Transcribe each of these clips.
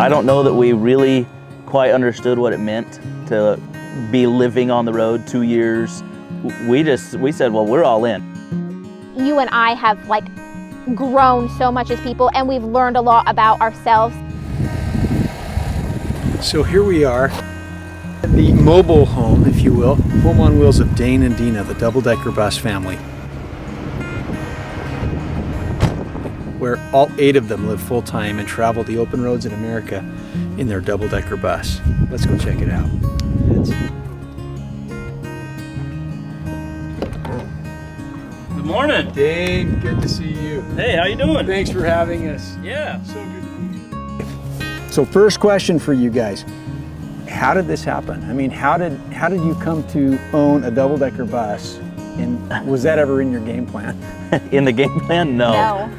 I don't know that we really quite understood what it meant to be living on the road 2 years. We said, well, we're all in. You and I have like grown so much as people, and we've learned a lot about ourselves. So here we are at the mobile home, if you will, home on wheels of Dane and Dina, the double-decker bus family, where all 8 of them live full-time and travel the open roads in America in their double-decker bus. Let's go check it out. Good morning. Dane, good to see you. Hey, how you doing? Thanks for having us. Yeah. So good to meet you. So first question for you guys. How did this happen? I mean, how did you come to own a double-decker bus? And was that ever in your game plan? In the game plan? No.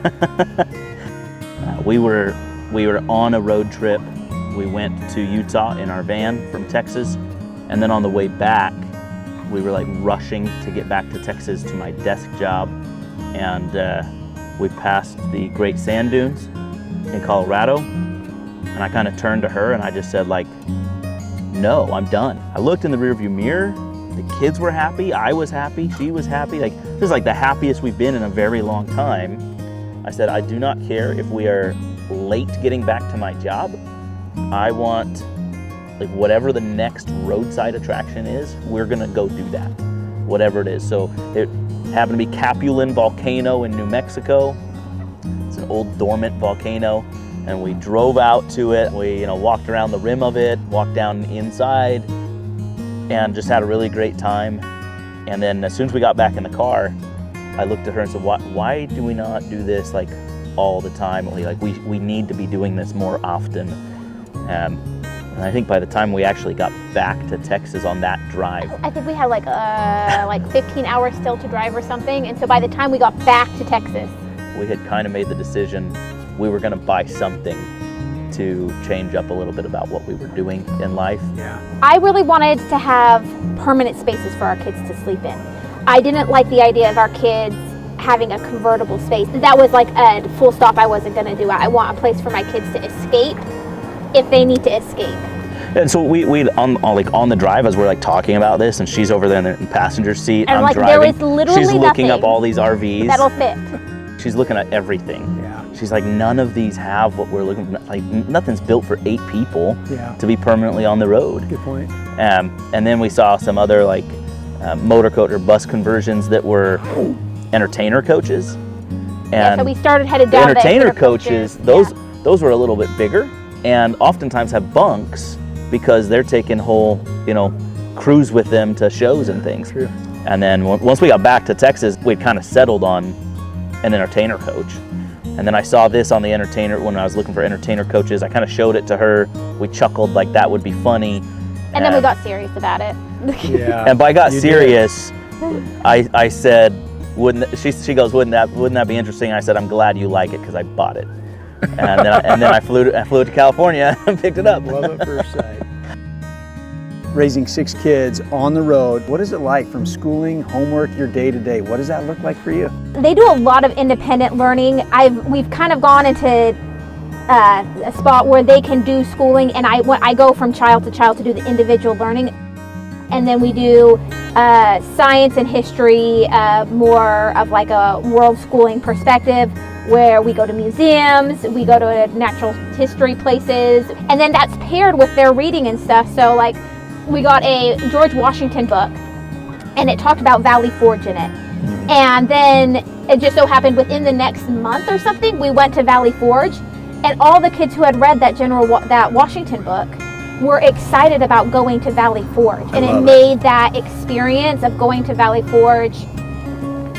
We were on a road trip. We went to Utah in our van from Texas, and then on the way back, we were like rushing to get back to Texas to my desk job, and we passed the Great Sand Dunes in Colorado, and I kind of turned to her and I just said, like, no, I'm done. I looked in the rearview mirror. The kids were happy, I was happy, she was happy. Like, this is like the happiest we've been in a very long time. I said, I do not care if we are late getting back to my job. I want, like, whatever the next roadside attraction is, we're gonna go do that, whatever it is. So it happened to be Capulin Volcano in New Mexico. It's an old dormant volcano, and we drove out to it. We, walked around the rim of it, walked down inside, and just had a really great time. And then as soon as we got back in the car, I looked at her and said, why do we not do this like all the time? Like we need to be doing this more often. And I think by the time we actually got back to Texas on that drive, I think we had like 15 hours still to drive or something. And so by the time we got back to Texas, we had kind of made the decision we were gonna buy something to change up a little bit about what we were doing in life. Yeah. I really wanted to have permanent spaces for our kids to sleep in. I didn't like the idea of our kids having a convertible space. That was like a full stop. I wasn't gonna do it. I want a place for my kids to escape if they need to escape. And so we on the drive, as we're like talking about this, and she's over there in the passenger seat. And I'm like driving. there is literally She's looking nothing up all these RVs. that'll fit. She's looking at everything. Yeah. She's like, none of these have what we're looking for. Like, nothing's built for 8 people Yeah. to be permanently on the road. Good point. And then we saw some other like motor coach or bus conversions that were entertainer coaches. And So we started headed the down entertainer the coaches, those were a little bit bigger, and oftentimes have bunks because they're taking whole, crews with them to shows and things. True. And then once we got back to Texas, we'd kind of settled on an entertainer coach. And then I saw this on the entertainer when I was looking for entertainer coaches. I kind of showed it to her. We chuckled like that would be funny. And then we got serious about it. Yeah. And by got You serious, I said, she goes, wouldn't that be interesting? I said, I'm glad you like it because I bought it. And then I flew to California and picked it up. Love at first sight. Raising 6 kids on the road, what is it like from schooling, homework, your day-to-day? What does that look like for you? They do a lot of independent learning. We've kind of gone into a spot where they can do schooling, and I go from child to child to do the individual learning. And then we do science and history, more of like a world schooling perspective, where we go to museums, we go to natural history places, and then that's paired with their reading and stuff. So like, we got a George Washington book, and it talked about Valley Forge in it. And then it just so happened within the next month or something, we went to Valley Forge, and all the kids who had read that Washington book were excited about going to Valley Forge. And it made that experience of going to Valley Forge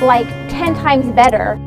like 10 times better.